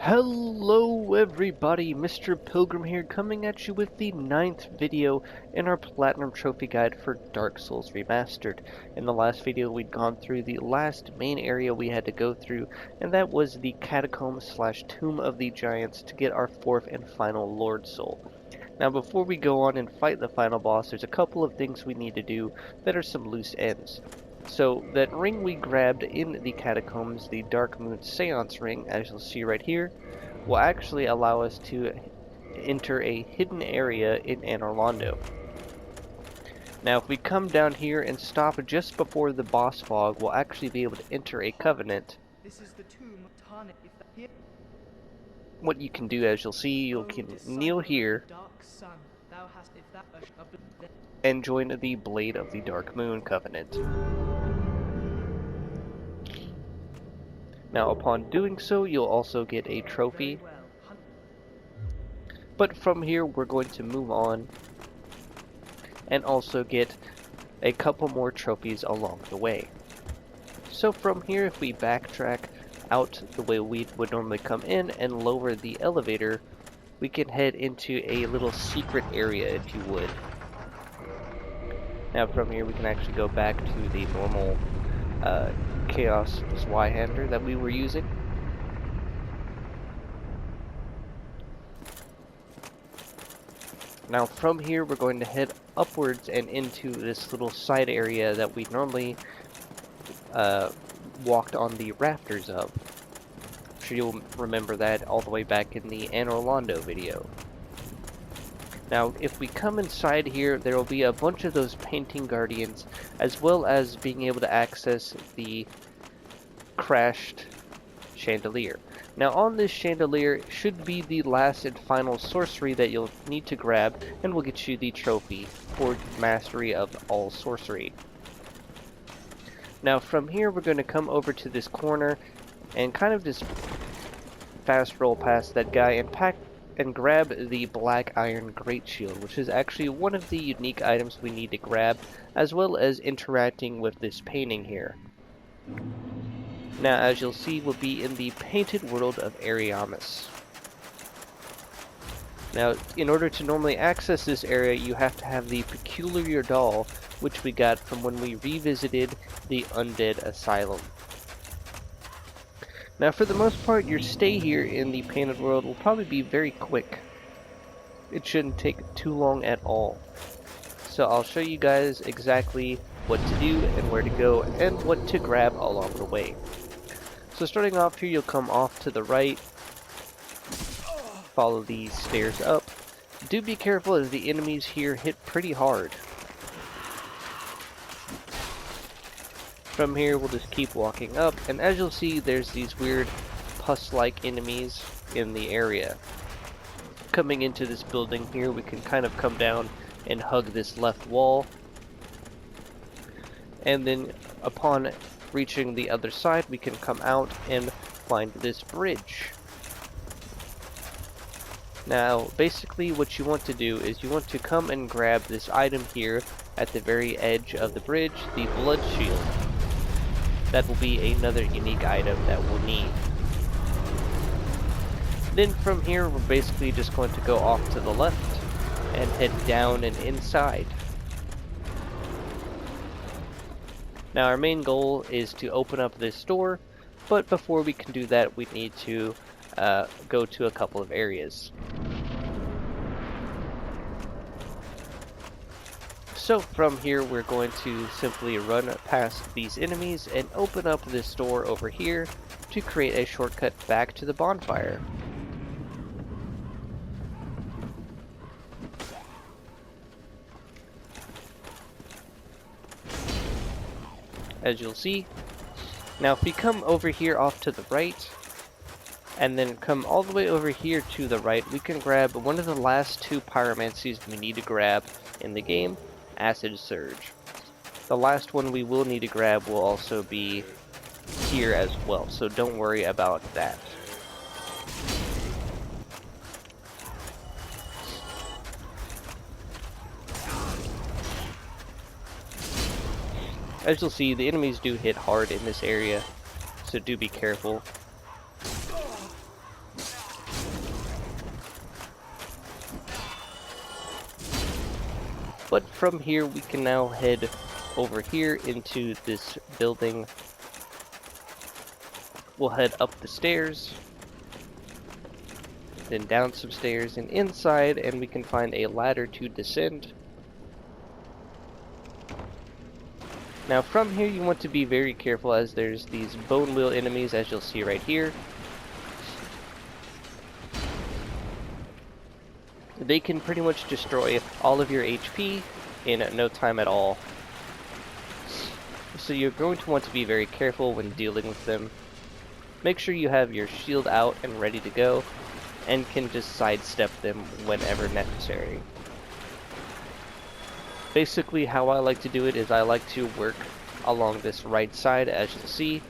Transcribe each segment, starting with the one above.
Hello everybody, Mr. Pilgrim here, coming at you with the 9th video in our Platinum Trophy Guide for Dark Souls Remastered. In the last video we'd gone through the last main area we had to go through, and that was the Catacombs / Tomb of the Giants to get our 4th and final Lord Soul. Now before we go on and fight the final boss, there's a couple of things we need to do that are some loose ends. So that ring we grabbed in the catacombs, the darkmoon seance ring, as you'll see right here, will actually allow us to enter a hidden area in Anor Londo. Now if we come down here and stop just before the boss fog, we'll actually be able to enter a covenant. This is the tomb of Tarnet. Here, What you can do, as you'll see, you can kneel here dark sun, thou hast if that and join the Blade of the Dark Moon covenant. Now upon doing so, you'll also get a trophy. But from here we're going to move on and also get a couple more trophies along the way. So from here, if we backtrack out the way we would normally come in and lower the elevator, we can head into a little secret area, if you would. Now from here we can actually go back to the normal Chaos Zweihander that we were using. Now from here we're going to head upwards and into this little side area that we normally walked on the rafters of. I'm sure you'll remember that all the way back in the Anor Londo video. Now if we come inside here, there will be a bunch of those painting guardians, as well as being able to access the crashed chandelier. Now on this chandelier should be the last and final sorcery that you'll need to grab, and will get you the trophy for mastery of all sorcery. Now from here we're going to come over to this corner and kind of just fast roll past that guy and grab the black iron great shield, which is actually one of the unique items we need to grab, as well as interacting with this painting here. Now as you'll see, we'll be in the painted world of Ariamas. Now in order to normally access this area, you have to have the peculiar doll, which we got from when we revisited the Undead Asylum. Now for the most part, your stay here in the painted world will probably be very quick. It shouldn't take too long at all. So I'll show you guys exactly what to do and where to go and what to grab along the way. So starting off here, you'll come off to the right, follow these stairs up. Do be careful, as the enemies here hit pretty hard. From here we'll just keep walking up, and as you'll see, there's these weird pus-like enemies in the area. Coming into this building here, we can kind of come down and hug this left wall, and then upon reaching the other side we can come out and find this bridge. Now basically what you want to do is you want to come and grab this item here at the very edge of the bridge, the blood shield. That will be another unique item that we'll need. Then from here we're basically just going to go off to the left and head down and inside. Now our main goal is to open up this door, but before we can do that we need to go to a couple of areas. So from here we're going to simply run past these enemies and open up this door over here to create a shortcut back to the bonfire. As you'll see. Now if we come over here off to the right, and then come all the way over here to the right, we can grab one of the last two pyromancies we need to grab in the game, Acid Surge. The last one we will need to grab will also be here as well, so don't worry about that. As you'll see, the enemies do hit hard in this area, so do be careful. But from here we can now head over here into this building. We'll head up the stairs, then down some stairs and inside, and we can find a ladder to descend. Now from here you want to be very careful, as there's these bone wheel enemies, as you'll see right here. They can pretty much destroy all of your HP in no time at all. So you're going to want to be very careful when dealing with them. Make sure you have your shield out and ready to go, and can just sidestep them whenever necessary. Basically how I like to do it is I like to work along this right side, as you'll see,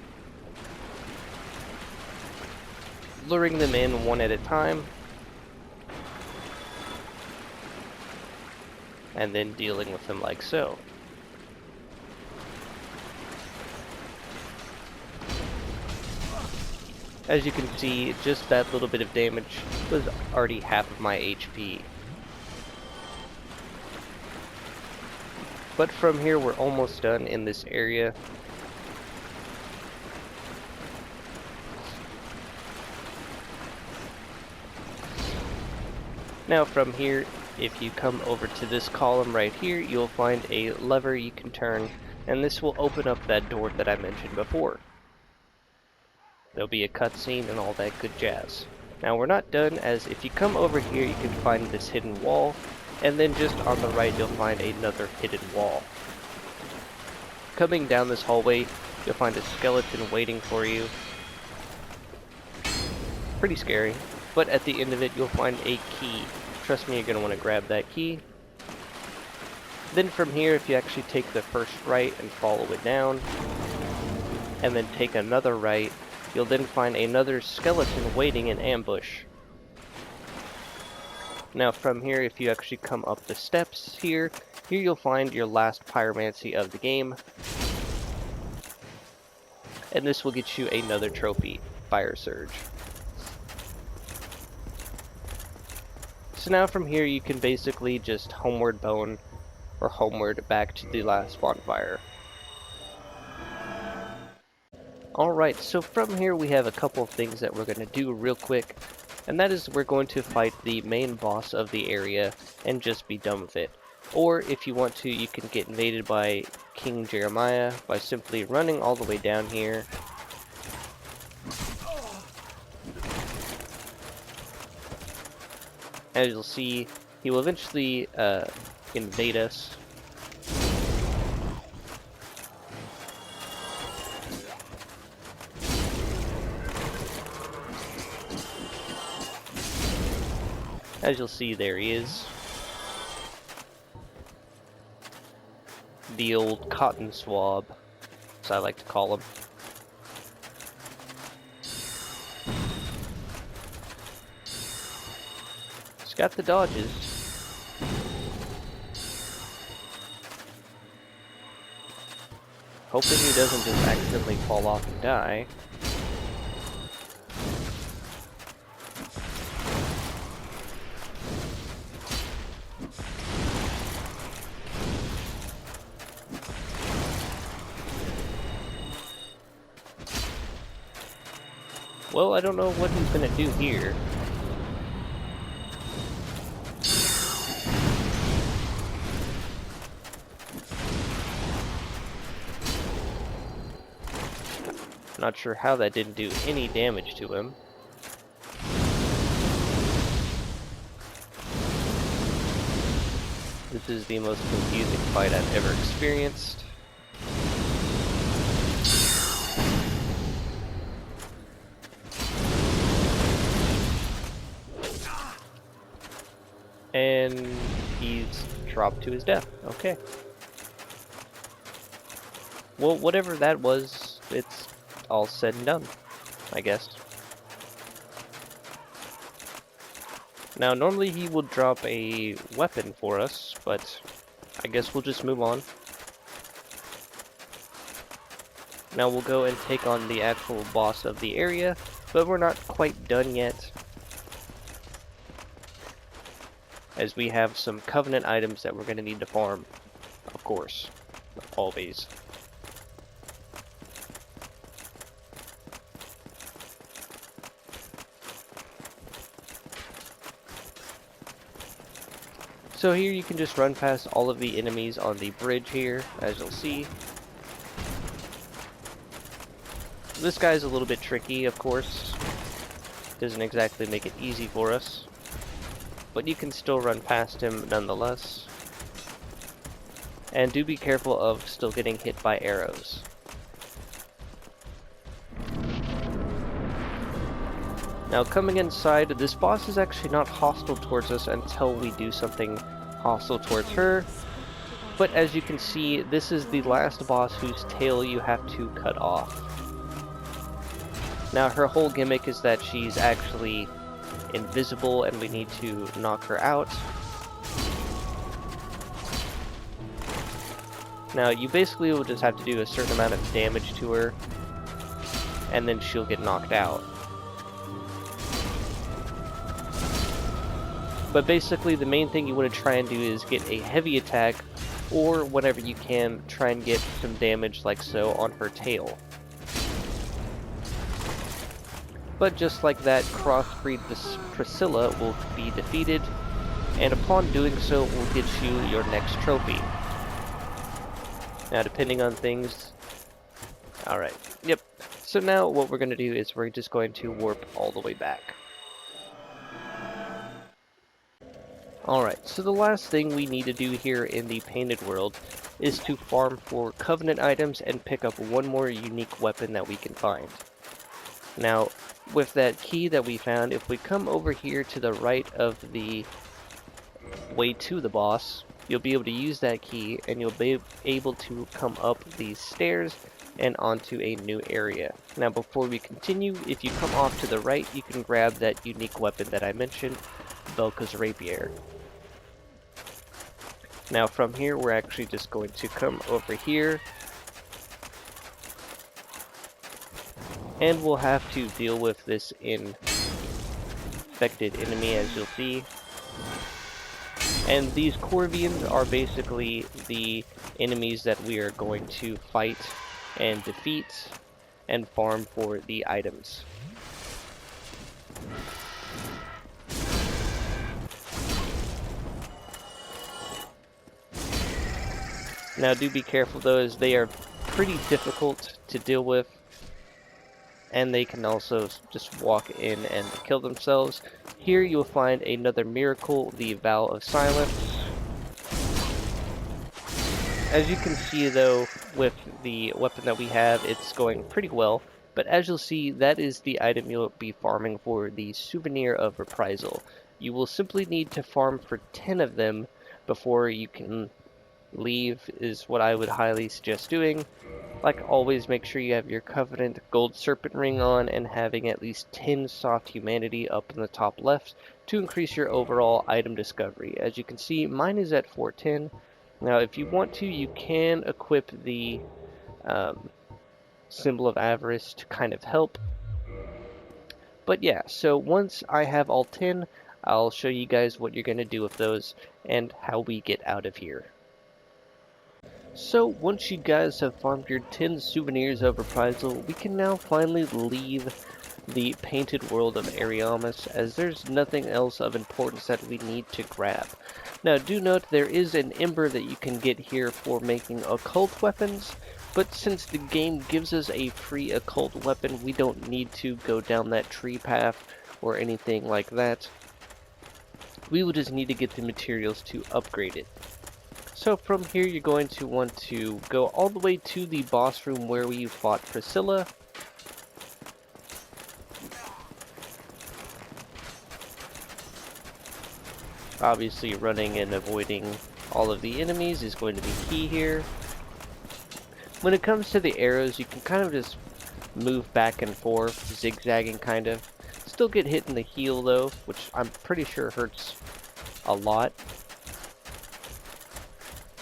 luring them in one at a time, and then dealing with them like so. As you can see, just that little bit of damage was already half of my HP. But from here we're almost done in this area. Now from here, if you come over to this column right here, you'll find a lever you can turn, and this will open up that door that I mentioned before. There'll be a cutscene and all that good jazz. Now we're not done, as if you come over here you can find this hidden wall, and then just on the right you'll find another hidden wall. Coming down this hallway, you'll find a skeleton waiting for you. Pretty scary, but at the end of it you'll find a key. Trust me, you're going to want to grab that key. Then from here, if you actually take the first right and follow it down, and then take another right, you'll then find another skeleton waiting in ambush. Now from here, if you actually come up the steps here you'll find your last pyromancy of the game. And this will get you another trophy, Fire Surge. So now from here you can basically just homeward bone, or homeward back to the last bonfire. Alright, so from here we have a couple of things that we're going to do real quick, and that is we're going to fight the main boss of the area and just be done with it. Or if you want to, you can get invaded by King Jeremiah by simply running all the way down here. As you'll see, he will eventually invade us. As you'll see, there he is. The old cotton swab, as I like to call him. He's got the dodges. Hoping he doesn't just accidentally fall off and die. Well, I don't know what he's gonna do here. Not sure how that didn't do any damage to him. This is the most confusing fight I've ever experienced. And he's dropped to his death. Okay. Well, whatever that was, it's all said and done, I guess. Now, normally he will drop a weapon for us, but I guess we'll just move on. Now we'll go and take on the actual boss of the area, but we're not quite done yet. as we have some Covenant items that we're going to need to farm, of course, always. So here you can just run past all of the enemies on the bridge here, as you'll see. This guy's a little bit tricky, of course. Doesn't exactly make it easy for us. But you can still run past him nonetheless. And do be careful of still getting hit by arrows. Now coming inside, this boss is actually not hostile towards us until we do something hostile towards her. But as you can see, this is the last boss whose tail you have to cut off. Now her whole gimmick is that she's actually invisible and we need to knock her out. Now you basically will just have to do a certain amount of damage to her and then she'll get knocked out. But basically the main thing you want to try and do is get a heavy attack, or whenever you can, try and get some damage like so on her tail. But just like that, Crossbreed Priscilla will be defeated, and upon doing so will get you your next trophy. Now depending on things... Alright, yep. So now what we're going to do is we're just going to warp all the way back. Alright, so the last thing we need to do here in the Painted World is to farm for Covenant items and pick up one more unique weapon that we can find. Now, with that key that we found, if we come over here to the right of the way to the boss, you'll be able to use that key and you'll be able to come up these stairs and onto a new area. Now before we continue, if you come off to the right, you can grab that unique weapon that I mentioned, Velka's Rapier. Now from here, we're actually just going to come over here, and we'll have to deal with this infected enemy, as you'll see. And these Corvians are basically the enemies that we are going to fight and defeat and farm for the items. Now do be careful though, as they are pretty difficult to deal with, and they can also just walk in and kill themselves. Here you'll find another miracle, the Vow of Silence. As you can see though, with the weapon that we have, it's going pretty well, but as you'll see, that is the item you'll be farming for, the Souvenir of Reprisal. You will simply need to farm for 10 of them before you can leave, is what I would highly suggest doing. Like always, make sure you have your Covenant Gold Serpent Ring on and having at least 10 Soft Humanity up in the top left to increase your overall item discovery. As you can see, mine is at 410. Now if you want to, you can equip the Symbol of Avarice to kind of help. But yeah, so once I have all 10, I'll show you guys what you're going to do with those and how we get out of here. So once you guys have farmed your 10 Souvenirs of Reprisal, we can now finally leave the Painted World of Ariamas, as there's nothing else of importance that we need to grab. Now do note there is an ember that you can get here for making occult weapons, but since the game gives us a free occult weapon, we don't need to go down that tree path or anything like that. We will just need to get the materials to upgrade it. So from here you're going to want to go all the way to the boss room where we fought Priscilla. Obviously running and avoiding all of the enemies is going to be key here. When it comes to the arrows, you can kind of just move back and forth, zigzagging kind of. Still get hit in the heel though, which I'm pretty sure hurts a lot.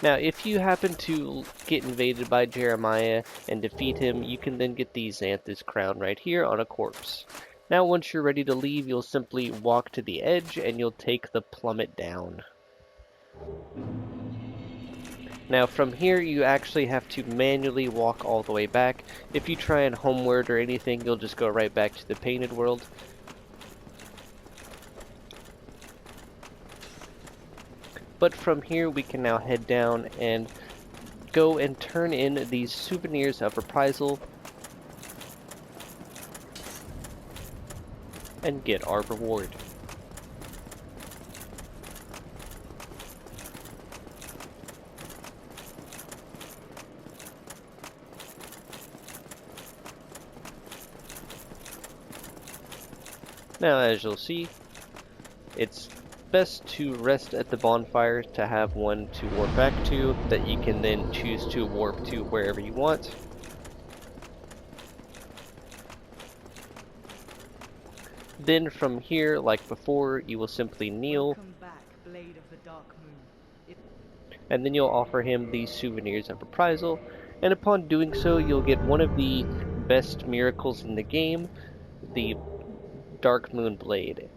Now, if you happen to get invaded by Jeremiah and defeat him, you can then get the Xanthus crown right here on a corpse. Now once you're ready to leave, you'll simply walk to the edge and you'll take the plummet down. Now from here you actually have to manually walk all the way back. If you try and homeward or anything, you'll just go right back to the painted world. But from here we can now head down and go and turn in these souvenirs of reprisal and get our reward. Now as you'll see, it's best to rest at the bonfire to have one to warp back to that you can then choose to warp to wherever you want. Then from here, like before, you will simply kneel, Welcome back, Blade of the Darkmoon. and then you'll offer him these souvenirs of reprisal, and upon doing so, you'll get one of the best miracles in the game, the Darkmoon Blade.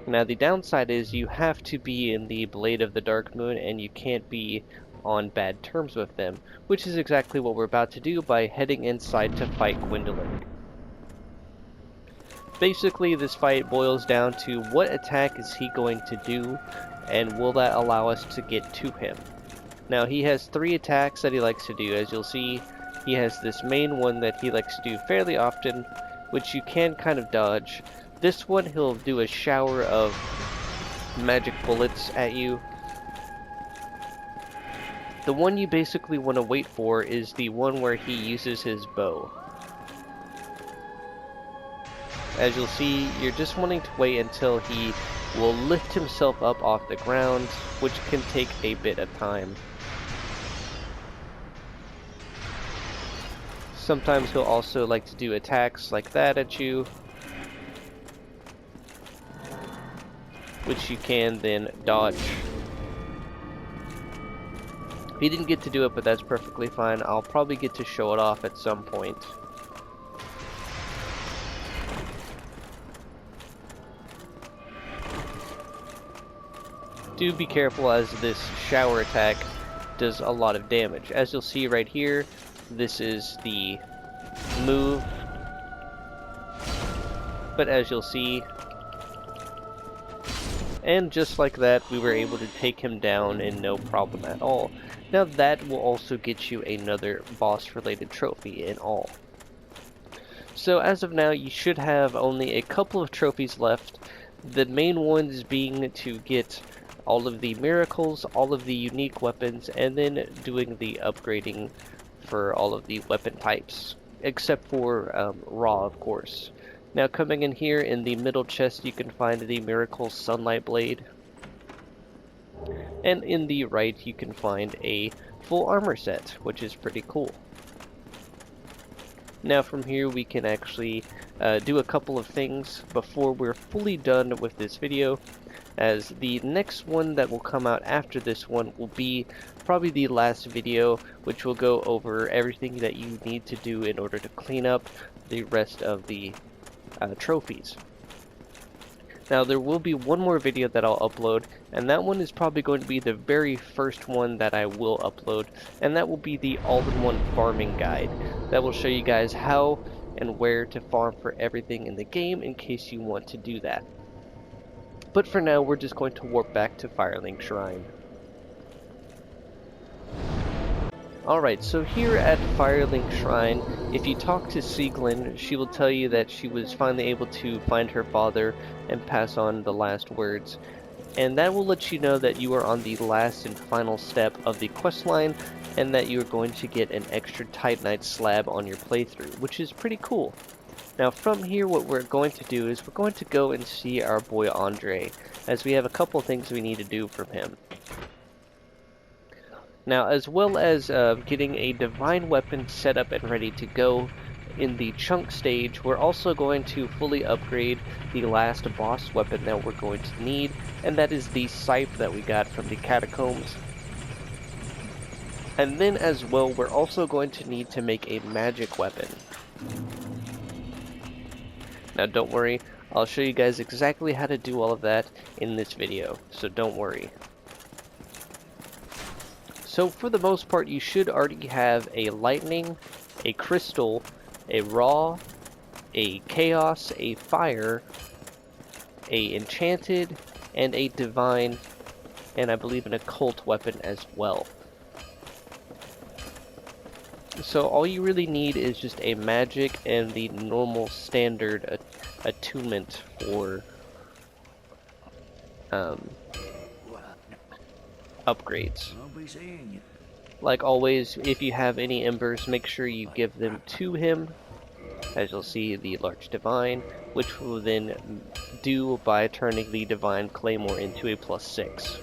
Now the downside is you have to be in the Blade of the Darkmoon and you can't be on bad terms with them, which is exactly what we're about to do by heading inside to fight Gwendolyn. Basically this fight boils down to what attack is he going to do and will that allow us to get to him. Now he has 3 attacks that he likes to do. As you'll see, he has this main one that he likes to do fairly often, which you can kind of dodge. This one, he'll do a shower of magic bullets at you. The one you basically want to wait for is the one where he uses his bow. As you'll see, you're just wanting to wait until he will lift himself up off the ground, which can take a bit of time. Sometimes he'll also like to do attacks like that at you, which you can then dodge. He didn't get to do it, but that's perfectly fine. I'll probably get to show it off at some point. Do be careful as this shower attack does a lot of damage. As you'll see right here, this is the move. But as you'll see, and just like that, we were able to take him down in no problem at all. Now that will also get you another boss-related trophy in all. So as of now, you should have only a couple of trophies left. The main ones being to get all of the miracles, all of the unique weapons, and then doing the upgrading for all of the weapon types, except for raw, of course. Now coming in here in the middle chest, you can find the Miracle Sunlight Blade. And in the right, you can find a full armor set, which is pretty cool. Now from here, we can actually do a couple of things before we're fully done with this video, as the next one that will come out after this one will be probably the last video, which will go over everything that you need to do in order to clean up the rest of the trophies. Now there will be one more video that I'll upload, and that one is probably going to be the very first one that I will upload, and that will be the all-in-one farming guide. That will show you guys how and where to farm for everything in the game in case you want to do that. But for now, we're just going to warp back to Firelink Shrine. Alright, so here at Firelink Shrine, if you talk to Sieglin, she will tell you that she was finally able to find her father and pass on the last words. And that will let you know that you are on the last and final step of the quest line, and that you are going to get an extra Titanite slab on your playthrough, which is pretty cool. Now from here, what we're going to do is we're going to go and see our boy Andre, as we have a couple things we need to do from him. Now, as well as getting a divine weapon set up and ready to go in the chunk stage, we're also going to fully upgrade the last boss weapon that we're going to need, and that is the scythe that we got from the catacombs. And then as well, we're also going to need to make a magic weapon. Now don't worry, I'll show you guys exactly how to do all of that in this video, so don't worry. So for the most part, you should already have a lightning, a crystal, a raw, a chaos, a fire, a enchanted, and a divine, and I believe an occult weapon as well. So all you really need is just a magic and the normal standard attunement for upgrades. Like always, if you have any embers, make sure you give them to him. As you'll see, the large divine, which will then do by turning the divine claymore into a +6.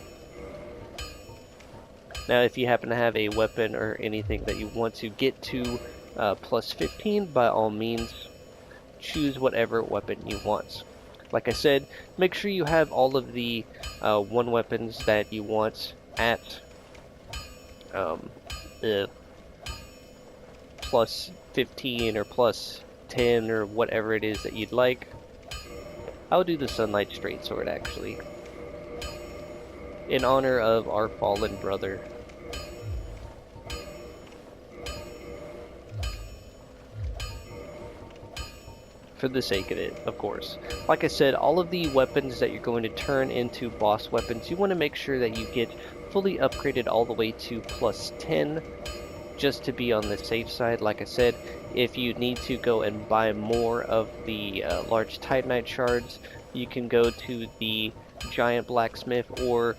Now if you happen to have a weapon or anything that you want to get to +15, by all means choose whatever weapon you want. Like I said, make sure you have all of the one weapons that you want at +15 or +10 or whatever it is that you'd like. I'll do the Sunlight Straight Sword actually, in honor of our fallen brother. For the sake of it, of course. Like I said, all of the weapons that you're going to turn into boss weapons, you want to make sure that you get fully upgraded all the way to +10, just to be on the safe side. Like I said, if you need to go and buy more of the large Titanite shards, you can go to the giant blacksmith or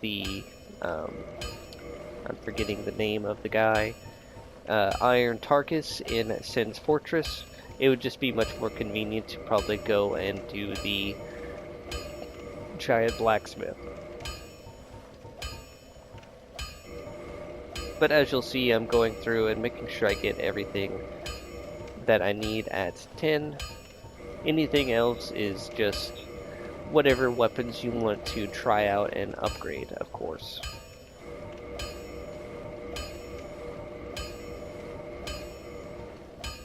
the, I'm forgetting the name of the guy, Iron Tarkus in Sen's Fortress. It would just be much more convenient to probably go and do the giant blacksmith. But as you'll see, I'm going through and making sure I get everything that I need at 10. Anything else is just whatever weapons you want to try out and upgrade, of course.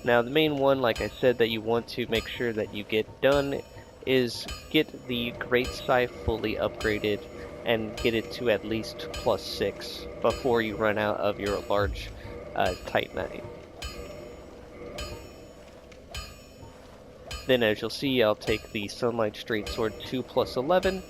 Now the main one, like I said, that you want to make sure that you get done is get the Great Scythe fully upgraded and get it to at least +6 before you run out of your large Titanite. Then as you'll see, I'll take the Sunlight Straight Sword to +11.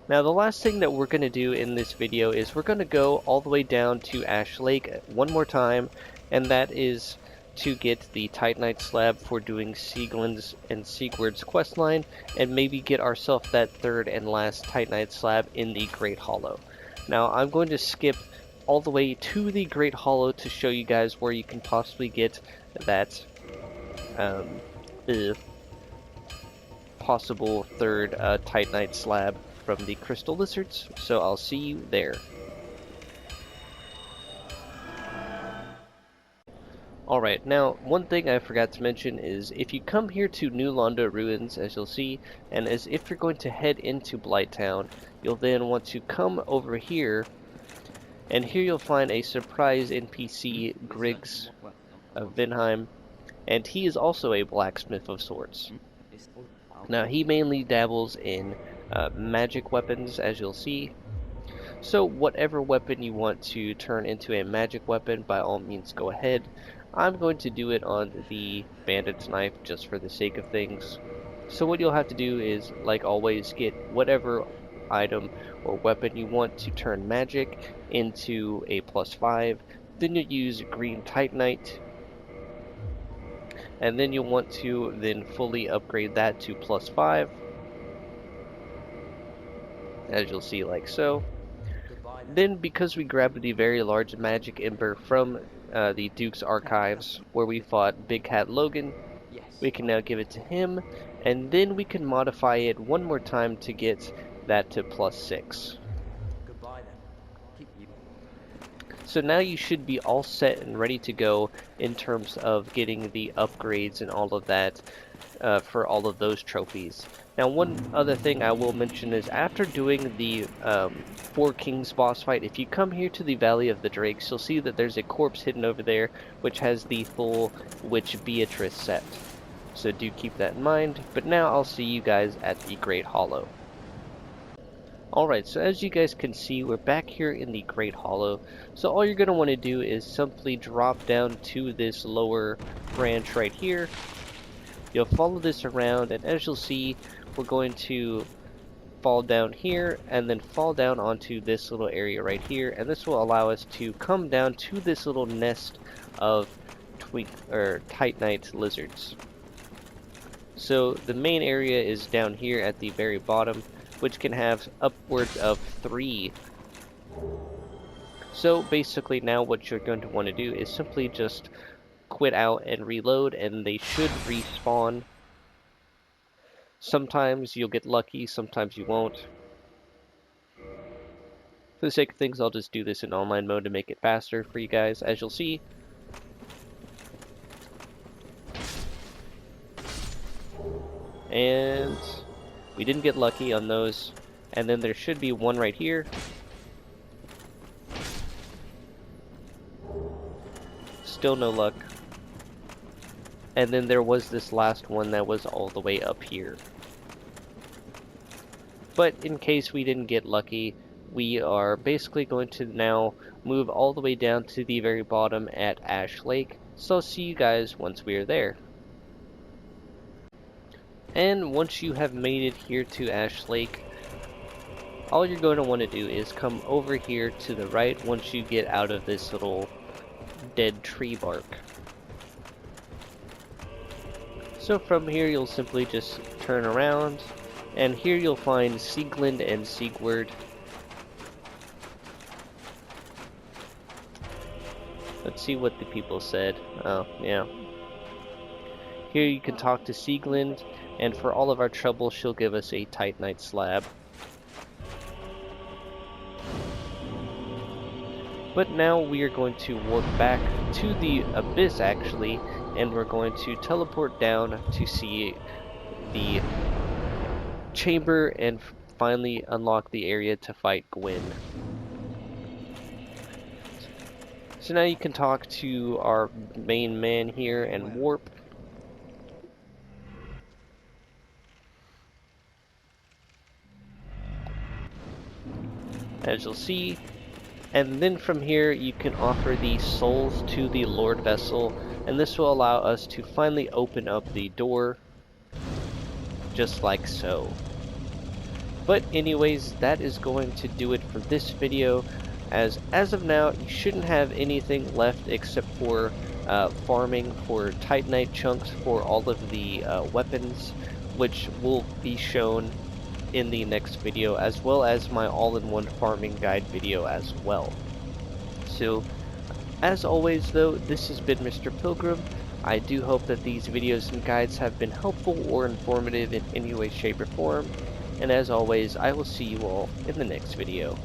Now the last thing that we're going to do in this video is we're going to go all the way down to Ash Lake one more time, and that is to get the Titanite slab for doing Sieglin's and Sigurd's questline, and maybe get ourselves that third and last Titanite slab in the Great Hollow. Now I'm going to skip all the way to the Great Hollow to show you guys where you can possibly get that possible third Titanite slab from the Crystal Lizards, so I'll see you there. Alright, now one thing I forgot to mention is if you come here to New Londo Ruins, as you'll see, and as if you're going to head into Blighttown, you'll then want to come over here, and here you'll find a surprise NPC, Griggs of Vinheim, and he is also a blacksmith of sorts. Now he mainly dabbles in magic weapons, as you'll see. So whatever weapon you want to turn into a magic weapon, by all means go ahead. I'm going to do it on the bandit's knife just for the sake of things. So what you'll have to do is, like always, get whatever item or weapon you want to turn magic into a +5. Then you use green Titanite, and then you'll want to then fully upgrade that to +5. As you'll see, like so. Then, because we grabbed the very large magic ember from the Duke's archives where we fought Big Cat Logan, we can now give it to him, and then we can modify it one more time to get that to +6. So now you should be all set and ready to go in terms of getting the upgrades and all of that for all of those trophies. Now, one other thing I will mention is after doing the Four Kings boss fight, if you come here to the Valley of the Drakes, you'll see that there's a corpse hidden over there, which has the full Witch Beatrice set. So do keep that in mind, but now I'll see you guys at the Great Hollow. Alright, so as you guys can see, we're back here in the Great Hollow. So all you're going to want to do is simply drop down to this lower branch right here. You'll follow this around, and as you'll see, we're going to fall down here and then fall down onto this little area right here, and this will allow us to come down to this little nest of titanite lizards. So the main area is down here at the very bottom, which can have upwards of 3. So basically now what you're going to want to do is simply just quit out and reload, and they should respawn. Sometimes you'll get lucky, sometimes you won't. For the sake of things, I'll just do this in online mode to make it faster for you guys, as you'll see. And we didn't get lucky on those. And then there should be one right here. Still no luck. And then there was this last one that was all the way up here. But in case we didn't get lucky, we are basically going to now move all the way down to the very bottom at Ash Lake. So I'll see you guys once we are there. And once you have made it here to Ash Lake, all you're going to want to do is come over here to the right once you get out of this little dead tree bark. So from here you'll simply just turn around, and here you'll find Sieglind and Sigurd. Let's see what the people said. Oh, yeah. Here you can talk to Sieglind, and for all of our trouble, she'll give us a titanite slab. But now we are going to warp back to the abyss, actually, and we're going to teleport down to see the chamber and finally unlock the area to fight Gwyn. So now you can talk to our main man here and warp. As you'll see. And then from here you can offer the souls to the Lord Vessel, and this will allow us to finally open up the door, just like so. But anyways, that is going to do it for this video, as of now you shouldn't have anything left except for farming for titanite chunks for all of the weapons, which will be shown in the next video, as well as my all-in-one farming guide video as well. So, as always though, this has been Mr. Pilgrim. I do hope that these videos and guides have been helpful or informative in any way, shape, or form. And as always, I will see you all in the next video.